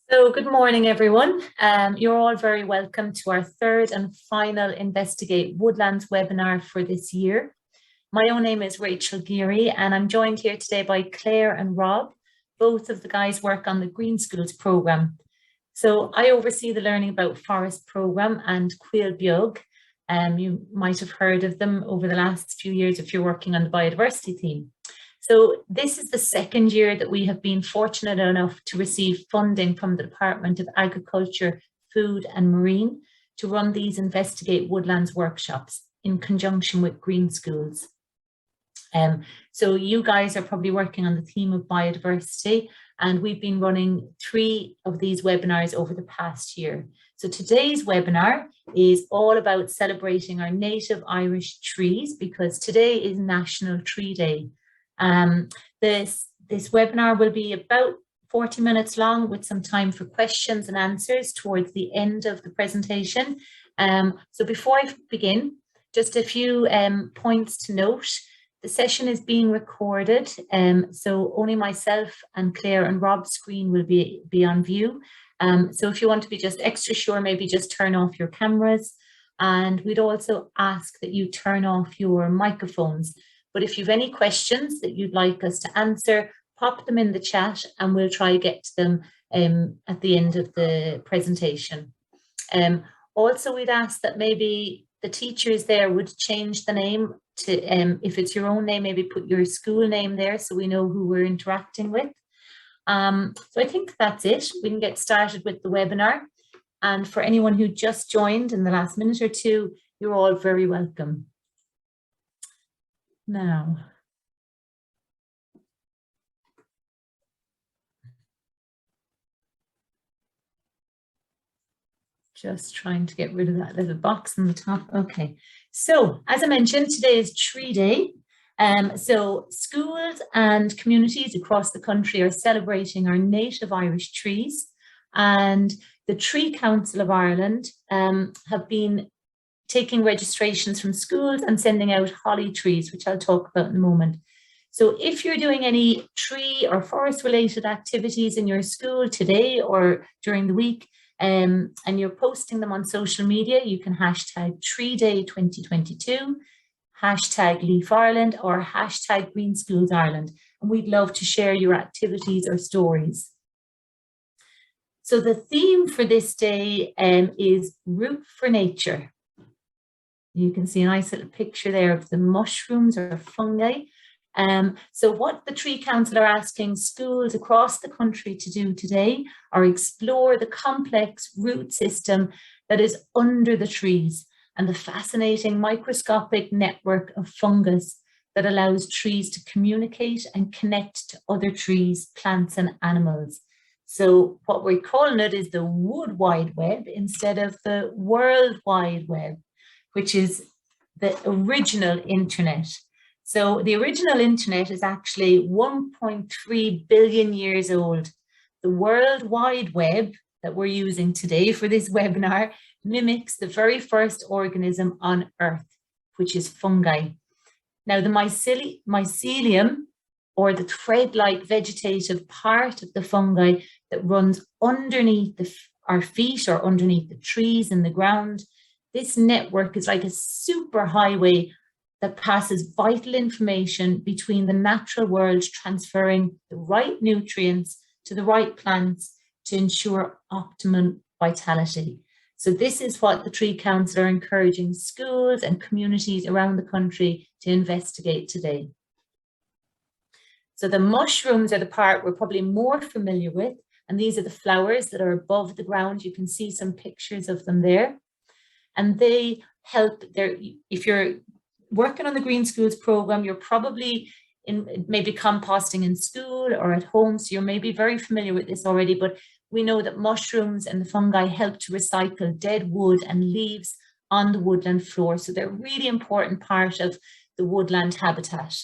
So good morning, everyone. You're all very welcome to our third and final Investigate Woodlands webinar for this year. My own name is Rachel Geary, and I'm joined here today by Claire and Rob. Both of the guys work on the Green Schools programme. So I oversee the Learning About Forest programme and Cuil Beag. You might have heard of them over the last few years if you're working on the biodiversity theme. So this is the second year that we have been fortunate enough to receive funding from the Department of Agriculture, Food and Marine to run these Investigate Woodlands workshops in conjunction with Green Schools. So you guys are probably working on the theme of biodiversity, and we've been running 3 of these webinars over the past year. So today's webinar is all about celebrating our native Irish trees, because today is National Tree Day. This webinar will be about 40 minutes long, with some time for questions and answers towards the end of the presentation. So before I begin, just a few points to note. The session is being recorded, so only myself and Claire and Rob's screen will be on view. So if you want to be just extra sure, maybe just turn off your cameras. And we'd also ask that you turn off your microphones. But if you have any questions that you'd like us to answer, pop them in the chat and we'll try to get to them at the end of the presentation. Also, we'd ask that maybe the teachers there would change the name to, if it's your own name, maybe put your school name there so we know who we're interacting with. So I think that's it. We can get started with the webinar. And for anyone who just joined in the last minute or two, you're all very welcome. Now, just trying to get rid of that little box on the top. Okay, so as I mentioned, today is Tree Day. So schools and communities across the country are celebrating our native Irish trees, and the Tree Council of Ireland have been taking registrations from schools and sending out holly trees, which I'll talk about in a moment. So if you're doing any tree or forest related activities in your school today or during the week, and you're posting them on social media, you can hashtag Tree Day 2022, hashtag Leaf Ireland, or hashtag Green Schools Ireland. And we'd love to share your activities or stories. So the theme for this day is Root for Nature. You can see a nice little picture there of the mushrooms or fungi. So what the Tree Council are asking schools across the country to do today are explore the complex root system that is under the trees and the fascinating microscopic network of fungus that allows trees to communicate and connect to other trees, plants and animals. So what we're calling it is the Wood Wide Web instead of the World Wide Web, which is the original internet. So the original internet is actually 1.3 billion years old. The World Wide Web that we're using today for this webinar mimics the very first organism on Earth, which is fungi. Now the mycelium, or the thread-like vegetative part of the fungi that runs underneath our feet or underneath the trees in the ground, this network is like a super highway that passes vital information between the natural world, transferring the right nutrients to the right plants to ensure optimum vitality. So this is what the Tree Council are encouraging schools and communities around the country to investigate today. So the mushrooms are the part we're probably more familiar with, and these are the flowers that are above the ground. You can see some pictures of them there. And they help there. If you're working on the Green Schools program, you're probably maybe composting in school or at home, so you're maybe very familiar with this already, but we know that mushrooms and the fungi help to recycle dead wood and leaves on the woodland floor. So they're a really important part of the woodland habitat.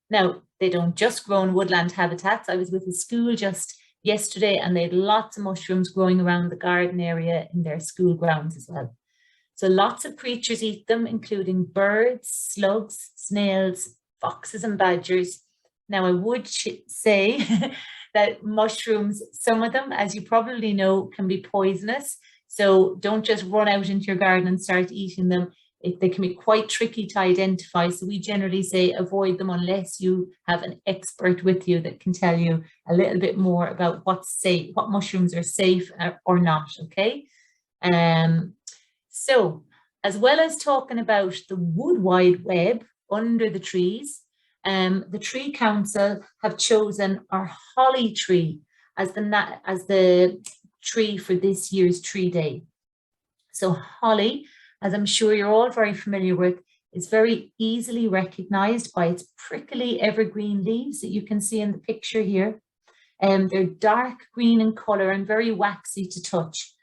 Now, they don't just grow in woodland habitats. I was with a school just yesterday and they had lots of mushrooms growing around the garden area in their school grounds as well. So lots of creatures eat them, including birds, slugs, snails, foxes and badgers. Now I would say that mushrooms, some of them, as you probably know, can be poisonous. So don't just run out into your garden and start eating them. They can be quite tricky to identify. So we generally say avoid them unless you have an expert with you that can tell you a little bit more about what's safe, what mushrooms are safe or not, okay? So as well as talking about the wood wide web under the trees, the Tree Council have chosen our holly tree as the tree for this year's Tree Day. So holly, as I'm sure you're all very familiar with, is very easily recognized by its prickly evergreen leaves that you can see in the picture here. They're dark green in color and very waxy to touch.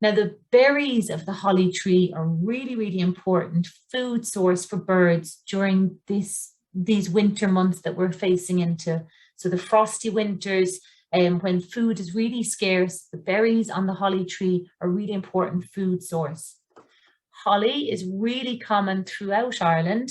Now, the berries of the holly tree are really, really important food source for birds during these winter months that we're facing into. So the frosty winters, when food is really scarce, the berries on the holly tree are a really important food source. Holly is really common throughout Ireland.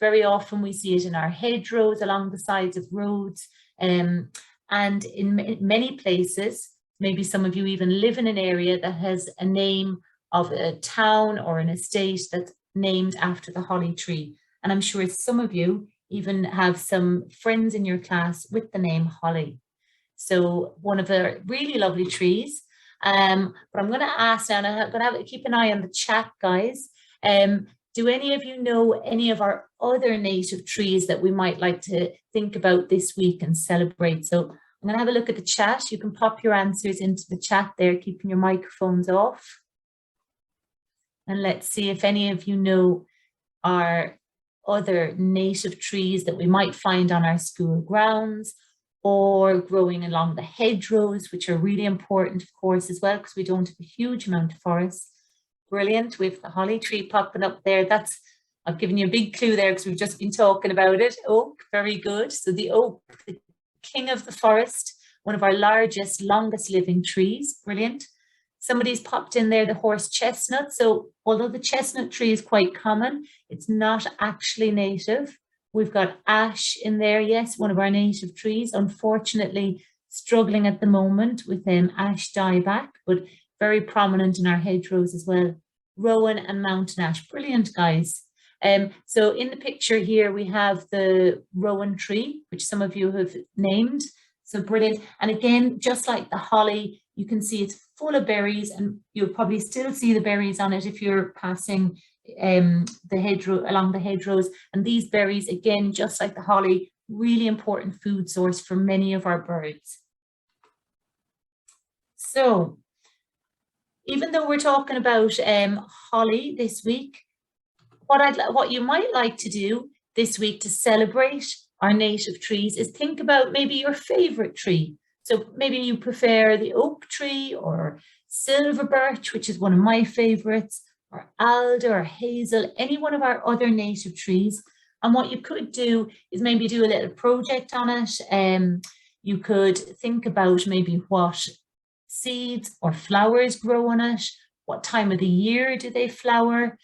Very often we see it in our hedgerows along the sides of roads, and in many places. Maybe some of you even live in an area that has a name of a town or an estate that's named after the holly tree. And I'm sure some of you even have some friends in your class with the name holly. So one of the really lovely trees. But I'm going to ask now, and I'm going to keep an eye on the chat, guys. Do any of you know any of our other native trees that we might like to think about this week and celebrate? So I'm going to have a look at the chat. You can pop your answers into the chat there, keeping your microphones off. And let's see if any of you know our other native trees that we might find on our school grounds or growing along the hedgerows, which are really important, of course, as well, because we don't have a huge amount of forest. Brilliant. We have the holly tree popping up there. I've given you a big clue there because we've just been talking about it. Oak, very good. So the oak, the king of the forest, one of our largest, longest living trees. Brilliant. Somebody's popped in there the horse chestnut. So although the chestnut tree is quite common, it's not actually native. We've got ash in there, yes, one of our native trees. Unfortunately, struggling at the moment with ash dieback, but very prominent in our hedgerows as well. Rowan and mountain ash. Brilliant, guys. So in the picture here, we have the rowan tree, which some of you have named. So brilliant. And again, just like the holly, you can see it's full of berries, and you'll probably still see the berries on it if you're passing the hedgerow, along the hedgerows. And these berries, again, just like the holly, really important food source for many of our birds. So even though we're talking about holly this week, what you might like to do this week to celebrate our native trees is think about maybe your favorite tree. So maybe you prefer the oak tree or silver birch, which is one of my favorites, or alder or hazel, any one of our other native trees. And what you could do is maybe do a little project on it. You could think about maybe what seeds or flowers grow on it, what time of the year do they flower,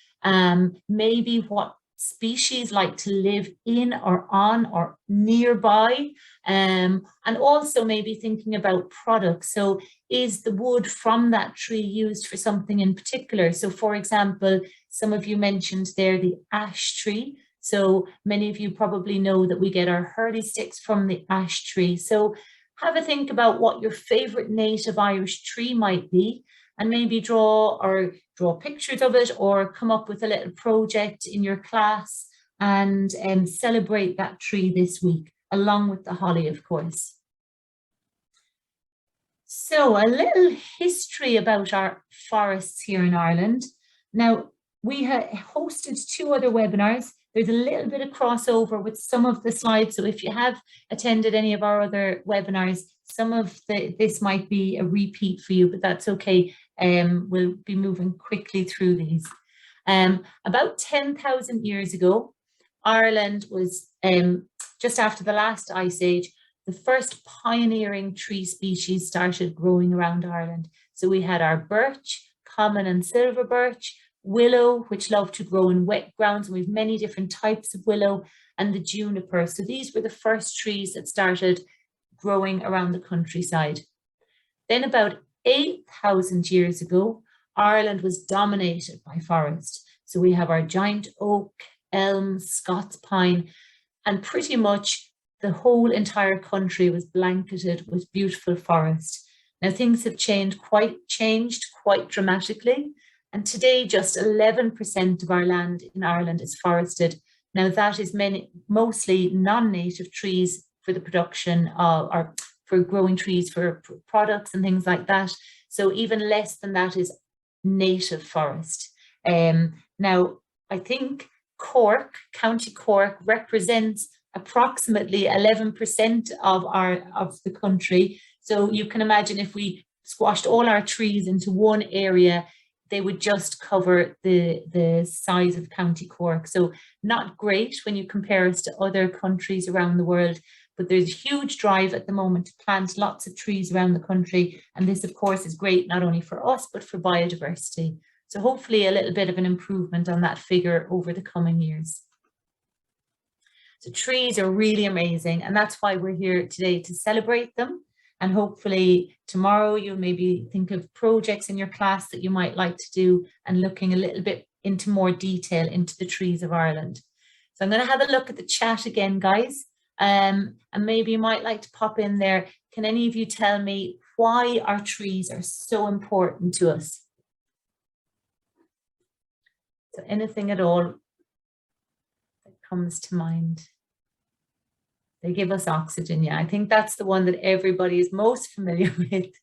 maybe what species like to live in or on or nearby, and also maybe thinking about products. So is the wood from that tree used for something in particular? So for example, some of you mentioned there the ash tree. So many of you probably know that we get our hurley sticks from the ash tree. So have a think about what your favorite native Irish tree might be, and maybe draw pictures of it or come up with a little project in your class and celebrate that tree this week, along with the holly, of course. So a little history about our forests here in Ireland. Now, we have hosted 2 other webinars. There's a little bit of crossover with some of the slides. So if you have attended any of our other webinars, some of this might be a repeat for you, but that's okay. We'll be moving quickly through these. About 10,000 years ago, Ireland was, just after the last ice age, the first pioneering tree species started growing around Ireland. So we had our birch, common and silver birch, willow, which love to grow in wet grounds, and we have many different types of willow, and the juniper. So these were the first trees that started growing around the countryside. Then about 8,000 years ago, Ireland was dominated by forest. So we have our giant oak, elm, Scots pine, and pretty much the whole entire country was blanketed with beautiful forest. Now things have changed quite dramatically. And today just 11% of our land in Ireland is forested. Now that is mostly non-native trees for the production of, or for growing trees for products and things like that. So even less than that is native forest. Now I think Cork, County Cork, represents approximately 11% of the country. So you can imagine if we squashed all our trees into one area, they would just cover the size of County Cork. So not great when you compare us to other countries around the world, but there's a huge drive at the moment to plant lots of trees around the country. And this, of course, is great not only for us, but for biodiversity. So hopefully a little bit of an improvement on that figure over the coming years. So trees are really amazing, and that's why we're here today, to celebrate them. And hopefully tomorrow you'll maybe think of projects in your class that you might like to do, and looking a little bit into more detail into the trees of Ireland. So I'm going to have a look at the chat again, guys. And maybe you might like to pop in there. Can any of you tell me why our trees are so important to us? So anything at all that comes to mind? They give us oxygen. Yeah, I think that's the one that everybody is most familiar with.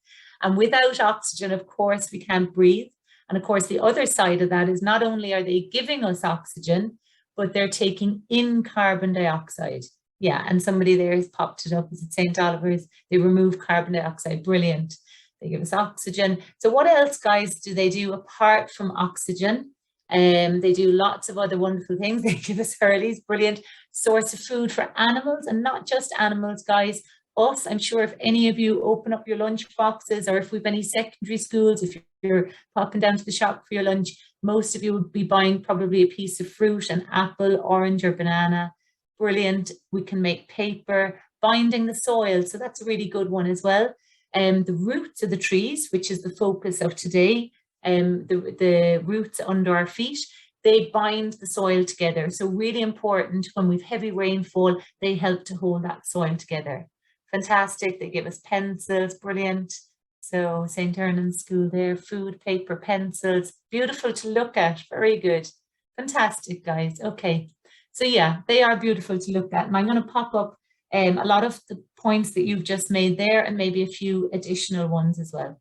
And without oxygen, of course, we can't breathe. And of course, the other side of that is not only are they giving us oxygen, but they're taking in carbon dioxide. Yeah, and somebody there has popped it up. Is it St. Oliver's? They remove carbon dioxide. Brilliant. They give us oxygen. So what else, guys, do they do apart from oxygen? They do lots of other wonderful things. They give us Hurleys, brilliant source of food for animals, and not just animals, guys. Us, I'm sure if any of you open up your lunch boxes, or if we've any secondary schools, if you're popping down to the shop for your lunch, most of you would be buying probably a piece of fruit, an apple, orange or banana. Brilliant. We can make paper, binding the soil. So that's a really good one as well. The roots of the trees, which is the focus of today, the roots under our feet, they bind the soil together. So really important when we've heavy rainfall, they help to hold that soil together. Fantastic. They give us pencils. Brilliant. So St. Ernan's School there, food, paper, pencils. Beautiful to look at. Very good. Fantastic, guys. Okay. So yeah, they are beautiful to look at. And I'm going to pop up a lot of the points that you've just made there, and maybe a few additional ones as well.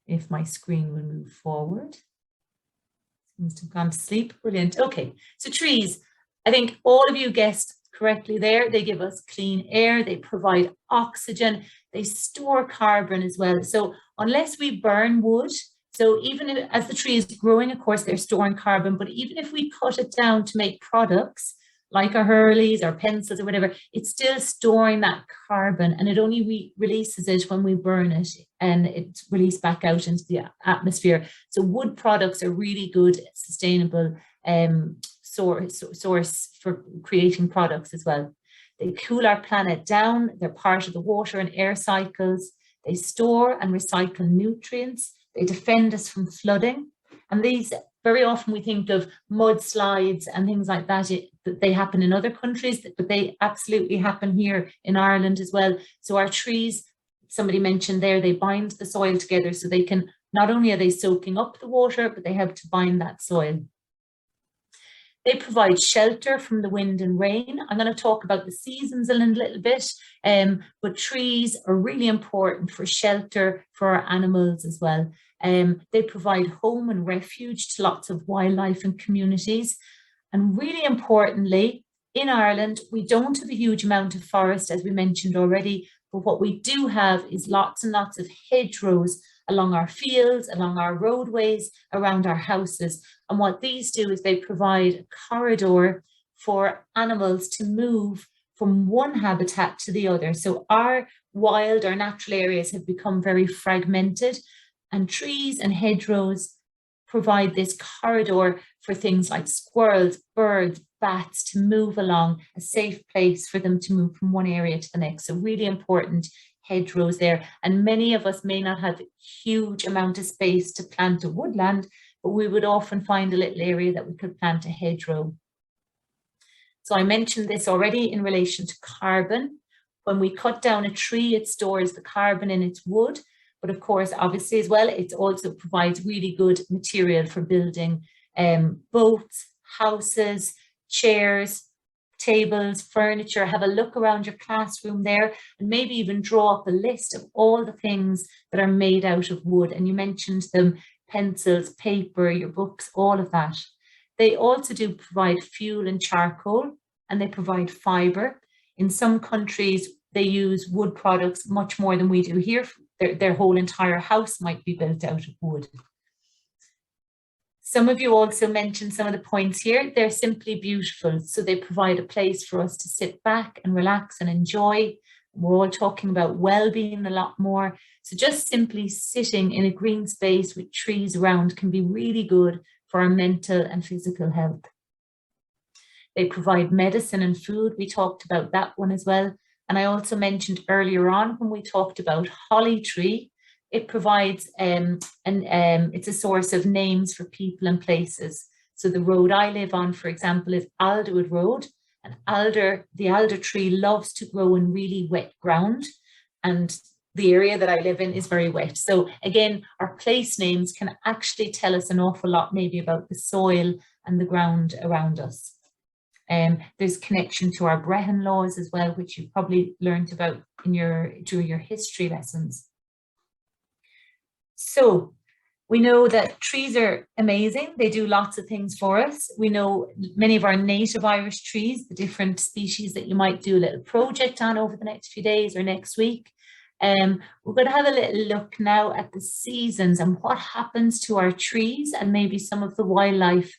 If my screen will move forward. Seems to have gone to sleep. Brilliant. Okay, so trees, I think all of you guessed correctly there. They give us clean air, they provide oxygen, they store carbon as well. So unless we burn wood, so even as the tree is growing, of course, they're storing carbon, but even if we cut it down to make products, like our Hurleys or pencils or whatever, it's still storing that carbon, and it only releases it when we burn it, and it's released back out into the atmosphere. So wood products are really good, sustainable source for creating products as well. They cool our planet down, they're part of the water and air cycles, they store and recycle nutrients, they defend us from flooding, and these, very often we think of mudslides and things like that, that they happen in other countries, but they absolutely happen here in Ireland as well. So our trees, somebody mentioned there, they bind the soil together, so they can, not only are they soaking up the water, but they help to bind that soil. They provide shelter from the wind and rain. I'm going to talk about the seasons in a little bit, but trees are really important for shelter for our animals as well. They provide home and refuge to lots of wildlife and communities. And really importantly, in Ireland, we don't have a huge amount of forest, as we mentioned already, but what we do have is lots and lots of hedgerows along our fields, along our roadways, around our houses. And what these do is they provide a corridor for animals to move from one habitat to the other. So our natural areas have become very fragmented, and trees and hedgerows provide this corridor for things like squirrels, birds, bats to move along, a safe place for them to move from one area to the next. So really important hedgerows there. And many of us may not have a huge amount of space to plant a woodland, but we would often find a little area that we could plant a hedgerow. So I mentioned this already in relation to carbon. When we cut down a tree, it stores the carbon in its wood. But of course, obviously as well, it also provides really good material for building boats, houses, chairs, tables, furniture. Have a look around your classroom there and maybe even draw up a list of all the things that are made out of wood. And you mentioned them, pencils, paper, your books, all of that. They also do provide fuel and charcoal, and they provide fibre. In some countries, they use wood products much more than we do here. Their whole entire house might be built out of wood. Some of you also mentioned some of the points here. They're simply beautiful. So they provide a place for us to sit back and relax and enjoy. We're all talking about well-being a lot more. So just simply sitting in a green space with trees around can be really good for our mental and physical health. They provide medicine and food. We talked about that one as well. And I also mentioned earlier on when we talked about holly tree, it provides, it's a source of names for people and places. So the road I live on, for example, is Alderwood Road. And the alder tree loves to grow in really wet ground. And the area that I live in is very wet. So again, our place names can actually tell us an awful lot maybe about the soil and the ground around us. There's connection to our Brehon laws as well, which you've probably learned about in during your history lessons. So we know that trees are amazing. They do lots of things for us. We know many of our native Irish trees, the different species that you might do a little project on over the next few days or next week. We're going to have a little look now at the seasons and what happens to our trees and maybe some of the wildlife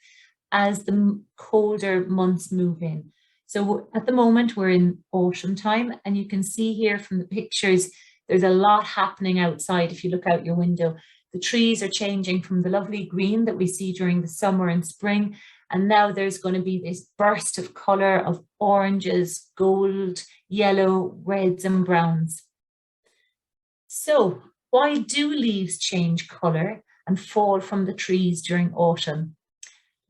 as the colder months move in. So at the moment we're in autumn time, and you can see here from the pictures there's a lot happening outside. If you look out your window, the trees are changing from the lovely green that we see during the summer and spring, and now there's going to be this burst of colour of oranges, gold, yellow, reds and browns. So why do leaves change colour and fall from the trees during autumn?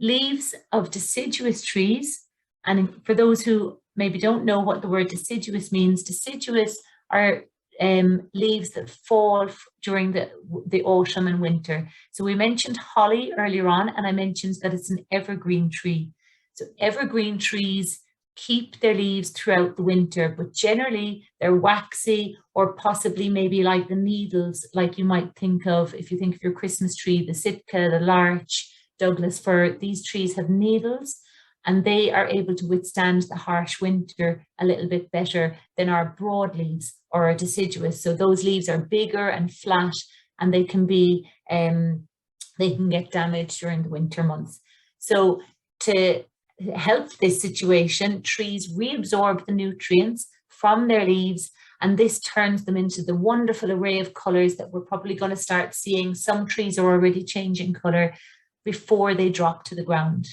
Leaves of deciduous trees, and for those who maybe don't know what the word deciduous means, deciduous are leaves that fall during the autumn and winter. So we mentioned holly earlier on, and I mentioned that it's an evergreen tree. So evergreen trees keep their leaves throughout the winter, but generally they're waxy or possibly maybe like the needles, like you might think of if you think of your Christmas tree, the Sitka, the larch, Douglas fir. These trees have needles and they are able to withstand the harsh winter a little bit better than our broadleaves or our deciduous. So those leaves are bigger and flat, and they can be they can get damaged during the winter months. So to help this situation, trees reabsorb the nutrients from their leaves, and this turns them into the wonderful array of colours that we're probably going to start seeing. Some trees are already changing colour before they drop to the ground.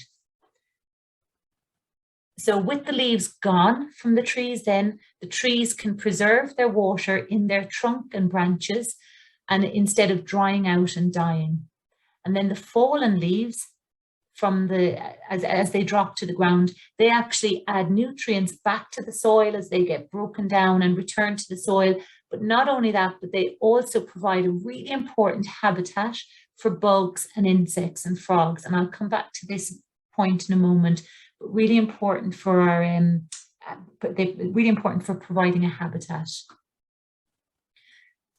So with the leaves gone from the trees, then the trees can preserve their water in their trunk and branches, and instead of drying out and dying. And then the fallen leaves from as they drop to the ground, they actually add nutrients back to the soil as they get broken down and return to the soil. But not only that, but they also provide a really important habitat for bugs and insects and frogs. And I'll come back to this point in a moment, but really important for our really important for providing a habitat.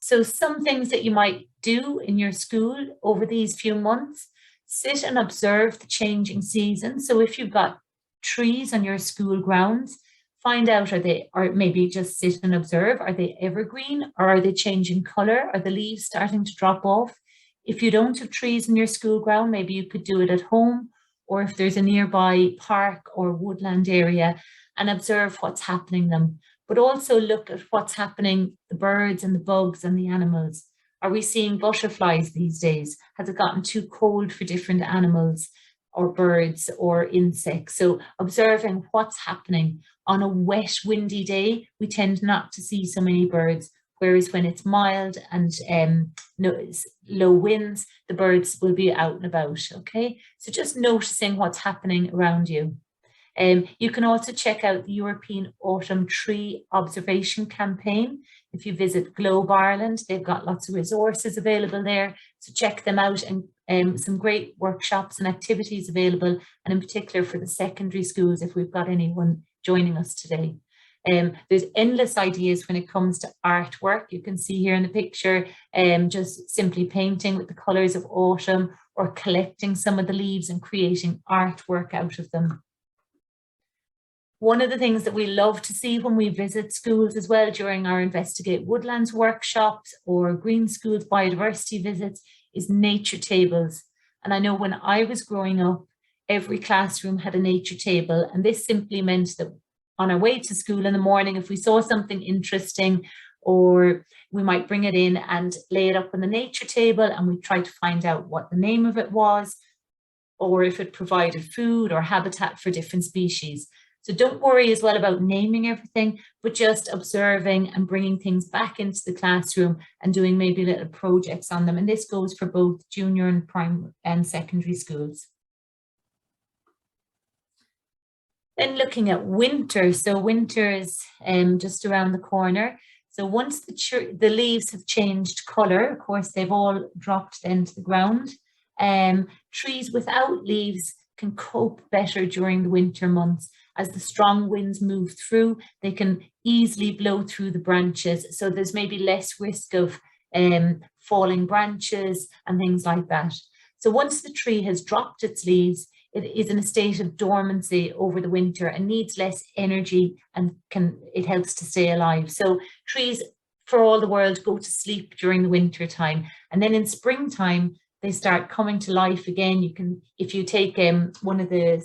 So some things that you might do in your school over these few months: sit and observe the changing seasons. So if you've got trees on your school grounds, find out, or maybe just sit and observe, are they evergreen or are they changing colour? Are the leaves starting to drop off? If you don't have trees in your school ground, maybe you could do it at home, or if there's a nearby park or woodland area, and observe what's happening them. But also look at what's happening, the birds and the bugs and the animals. Are we seeing butterflies these days? Has it gotten too cold for different animals or birds or insects? So observing what's happening. On a wet, windy day, we tend not to see so many birds, whereas when it's mild and low winds, the birds will be out and about, okay? So just noticing what's happening around you. You can also check out the European Autumn Tree Observation Campaign. If you visit Globe Ireland, they've got lots of resources available there. So check them out, and some great workshops and activities available, and in particular for the secondary schools, if we've got anyone joining us today. There's endless ideas when it comes to artwork. You can see here in the picture, just simply painting with the colours of autumn, or collecting some of the leaves and creating artwork out of them. One of the things that we love to see when we visit schools as well during our Investigate Woodlands workshops or Green Schools biodiversity visits is nature tables. And I know when I was growing up, every classroom had a nature table, and this simply meant that on our way to school in the morning, if we saw something interesting, or we might bring it in and lay it up on the nature table, and we try to find out what the name of it was, or if it provided food or habitat for different species. So don't worry as well about naming everything, but just observing and bringing things back into the classroom and doing maybe little projects on them. And this goes for both junior and primary and secondary schools. Then looking at winter. So winter is just around the corner. So once the leaves have changed colour, of course, they've all dropped then to the ground. Trees without leaves can cope better during the winter months. As the strong winds move through, they can easily blow through the branches. So there's maybe less risk of falling branches and things like that. So once the tree has dropped its leaves, it is in a state of dormancy over the winter and needs less energy, and it helps to stay alive. So trees, for all the world, go to sleep during the winter time. And then in springtime, they start coming to life again. You can, if you take one of the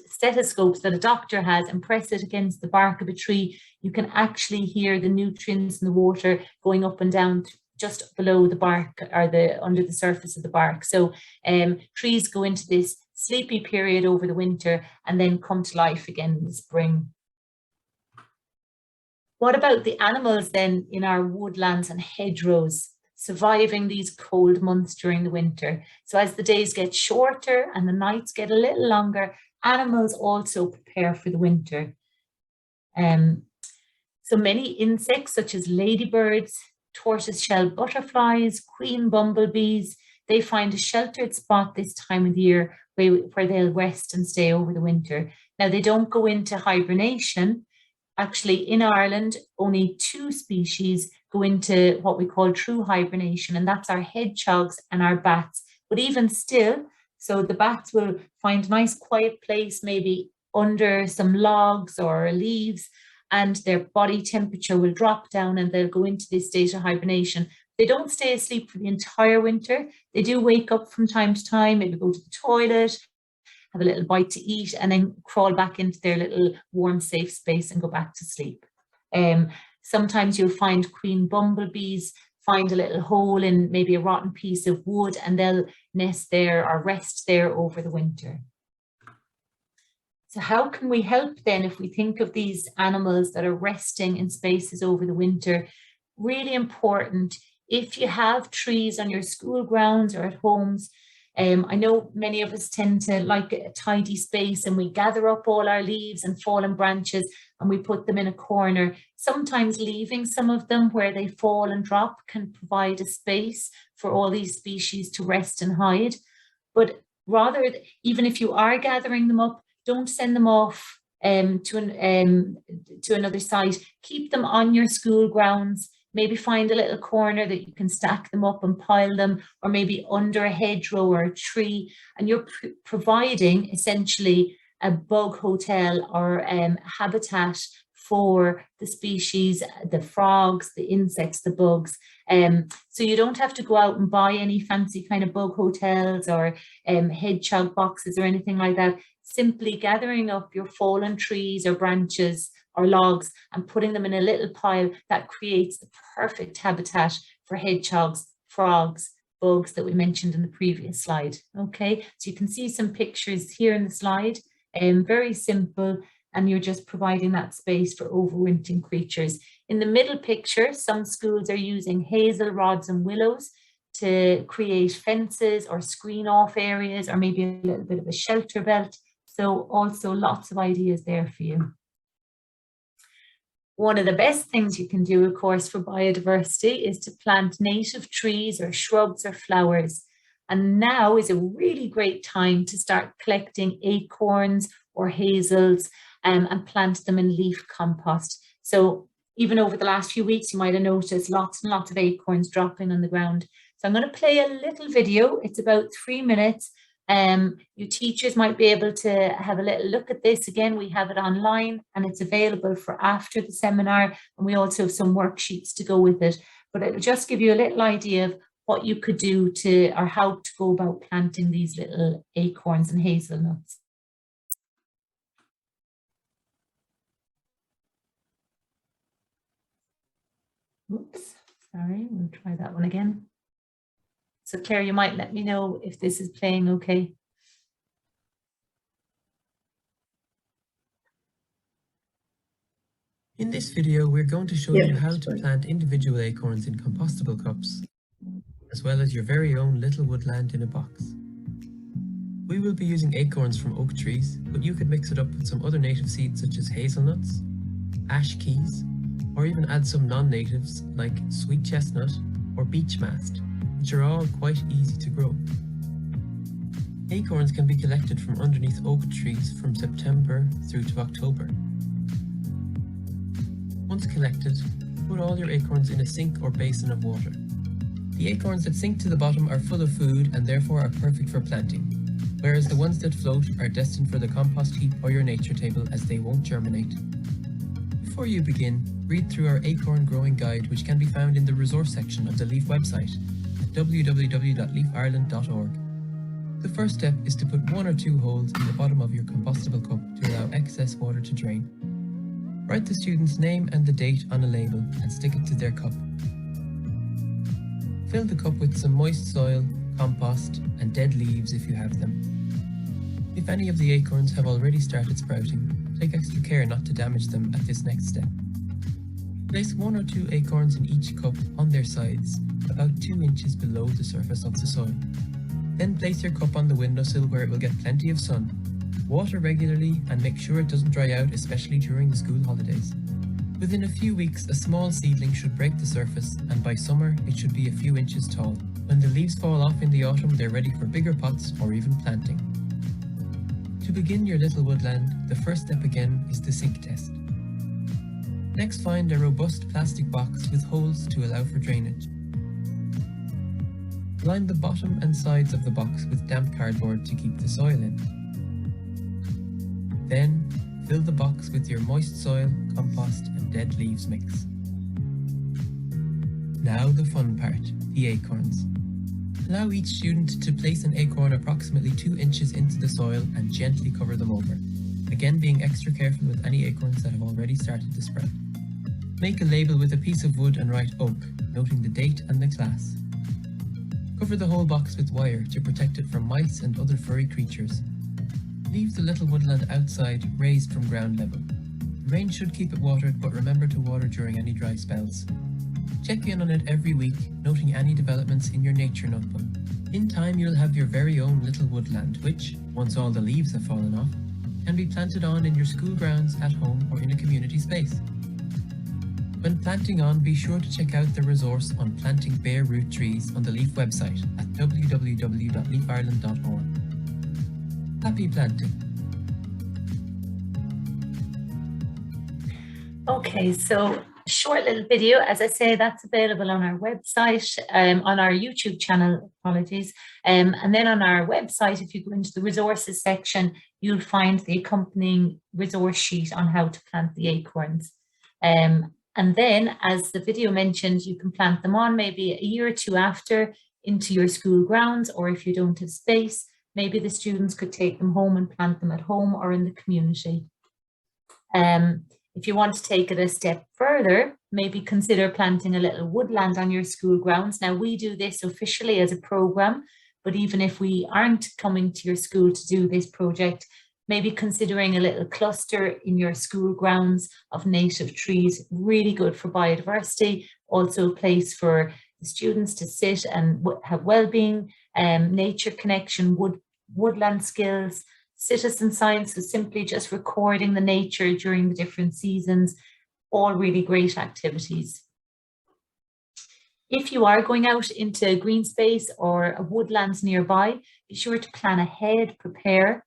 stethoscopes that a doctor has and press it against the bark of a tree, you can actually hear the nutrients in the water going up and down just below the bark, or under the surface of the bark. So trees go into this sleepy period over the winter and then come to life again in the spring. What about the animals then in our woodlands and hedgerows, surviving these cold months during the winter? So as the days get shorter and the nights get a little longer, animals also prepare for the winter. So many insects such as ladybirds, tortoiseshell butterflies, queen bumblebees, they find a sheltered spot this time of the year where they'll rest and stay over the winter. Now, they don't go into hibernation. Actually, in Ireland, only 2 species go into what we call true hibernation, and that's our hedgehogs and our bats. But even still, so the bats will find a nice quiet place, maybe under some logs or leaves, and their body temperature will drop down and they'll go into this state of hibernation. They don't stay asleep for the entire winter. They do wake up from time to time, maybe go to the toilet, have a little bite to eat, and then crawl back into their little warm, safe space and go back to sleep. Sometimes you'll find queen bumblebees find a little hole in maybe a rotten piece of wood, and they'll nest there or rest there over the winter. So how can we help then if we think of these animals that are resting in spaces over the winter? Really important, if you have trees on your school grounds or at homes, I know many of us tend to like a tidy space, and we gather up all our leaves and fallen branches and we put them in a corner. Sometimes leaving some of them where they fall and drop can provide a space for all these species to rest and hide. But rather, even if you are gathering them up, don't send them off to another site. Keep them on your school grounds. Maybe find a little corner that you can stack them up and pile them, or maybe under a hedgerow or a tree, and you're providing essentially a bug hotel or habitat for the species, the frogs, the insects, the bugs. So you don't have to go out and buy any fancy kind of bug hotels or hedgehog boxes or anything like that. Simply gathering up your fallen trees or branches or logs and putting them in a little pile, that creates the perfect habitat for hedgehogs, frogs, bugs that we mentioned in the previous slide. Okay, so you can see some pictures here in the slide, very simple, and you're just providing that space for overwintering creatures. In the middle picture, some schools are using hazel rods and willows to create fences or screen off areas, or maybe a little bit of a shelter belt. So also lots of ideas there for you. One of the best things you can do, of course, for biodiversity is to plant native trees or shrubs or flowers. And now is a really great time to start collecting acorns or hazels and plant them in leaf compost. So even over the last few weeks, you might have noticed lots and lots of acorns dropping on the ground. So I'm going to play a little video. It's about 3 minutes. You teachers might be able to have a little look at this. Again, we have it online and it's available for after the seminar. And we also have some worksheets to go with it. But it'll just give you a little idea of what you could do to, or how to go about planting these little acorns and hazelnuts. Oops, sorry, we'll try that one again. So Claire, you might let me know if this is playing okay. In this video, we're going to show you how to plant individual acorns in compostable cups, as well as your very own little woodland in a box. We will be using acorns from oak trees, but you could mix it up with some other native seeds such as hazelnuts, ash keys, or even add some non-natives like sweet chestnut or beech mast, which are all quite easy to grow. Acorns can be collected from underneath oak trees from September through to October. Once collected, put all your acorns in a sink or basin of water. The acorns that sink to the bottom are full of food and therefore are perfect for planting, whereas the ones that float are destined for the compost heap or your nature table as they won't germinate. Before you begin, read through our acorn growing guide, which can be found in the resource section of the LEAF website at www.leafireland.org. The first step is to put 1 or 2 holes in the bottom of your compostable cup to allow excess water to drain. Write the student's name and the date on a label and stick it to their cup. Fill the cup with some moist soil, compost, and dead leaves if you have them. If any of the acorns have already started sprouting, take extra care not to damage them at this next step. Place 1 or 2 acorns in each cup on their sides, about 2 inches below the surface of the soil. Then place your cup on the windowsill where it will get plenty of sun. Water regularly and make sure it doesn't dry out, especially during the school holidays. Within a few weeks, a small seedling should break the surface, and by summer it should be a few inches tall. When the leaves fall off in the autumn, they're ready for bigger pots or even planting. To begin your little woodland, the first step again is the sink test. Next, find a robust plastic box with holes to allow for drainage. Line the bottom and sides of the box with damp cardboard to keep the soil in. Then, fill the box with your moist soil, compost and dead leaves mix. Now the fun part, the acorns. Allow each student to place an acorn approximately 2 inches into the soil and gently cover them over, again being extra careful with any acorns that have already started to sprout. Make a label with a piece of wood and write oak, noting the date and the class. Cover the whole box with wire to protect it from mice and other furry creatures. Leave the little woodland outside, raised from ground level. The rain should keep it watered, but remember to water during any dry spells. Check in on it every week, noting any developments in your nature notebook. In time, you'll have your very own little woodland, which, once all the leaves have fallen off, can be planted on in your school grounds, at home, or in a community space. When planting on, be sure to check out the resource on planting bare root trees on the LEAF website at www.leafireland.org. Happy planting! Okay, so a short little video, as I say, that's available on our website, on our YouTube channel, apologies, and then on our website, if you go into the resources section, you'll find the accompanying resource sheet on how to plant the acorns. And then, as the video mentioned, you can plant them on maybe a year or 2 after into your school grounds, or if you don't have space, maybe the students could take them home and plant them at home or in the community. If you want to take it a step further, maybe consider planting a little woodland on your school grounds. Now, we do this officially as a programme, but even if we aren't coming to your school to do this project, maybe considering a little cluster in your school grounds of native trees, really good for biodiversity, also a place for the students to sit and have well-being, nature connection, woodland skills, citizen science, so simply just recording the nature during the different seasons, all really great activities. If you are going out into green space or a woodlands nearby, be sure to plan ahead, prepare.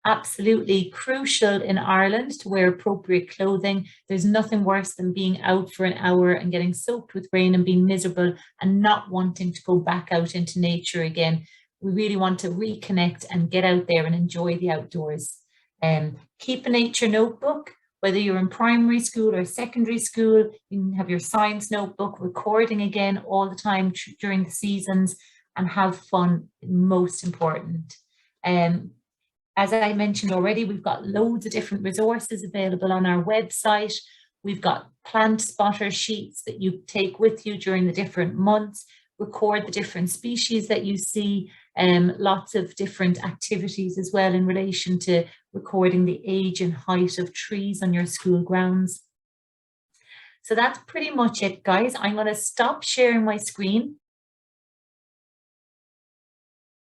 Absolutely crucial in Ireland to wear appropriate clothing. There's nothing worse than being out for an hour and getting soaked with rain and being miserable and not wanting to go back out into nature again. We really want to reconnect and get out there and enjoy the outdoors. Keep a nature notebook. Whether you're in primary school or secondary school, you can have your science notebook, recording again all the time during the seasons, and have fun, most important. As I mentioned already, we've got loads of different resources available on our website. We've got plant spotter sheets that you take with you during the different months, record the different species that you see, lots of different activities as well in relation to recording the age and height of trees on your school grounds. So that's pretty much it, guys. I'm going to stop sharing my screen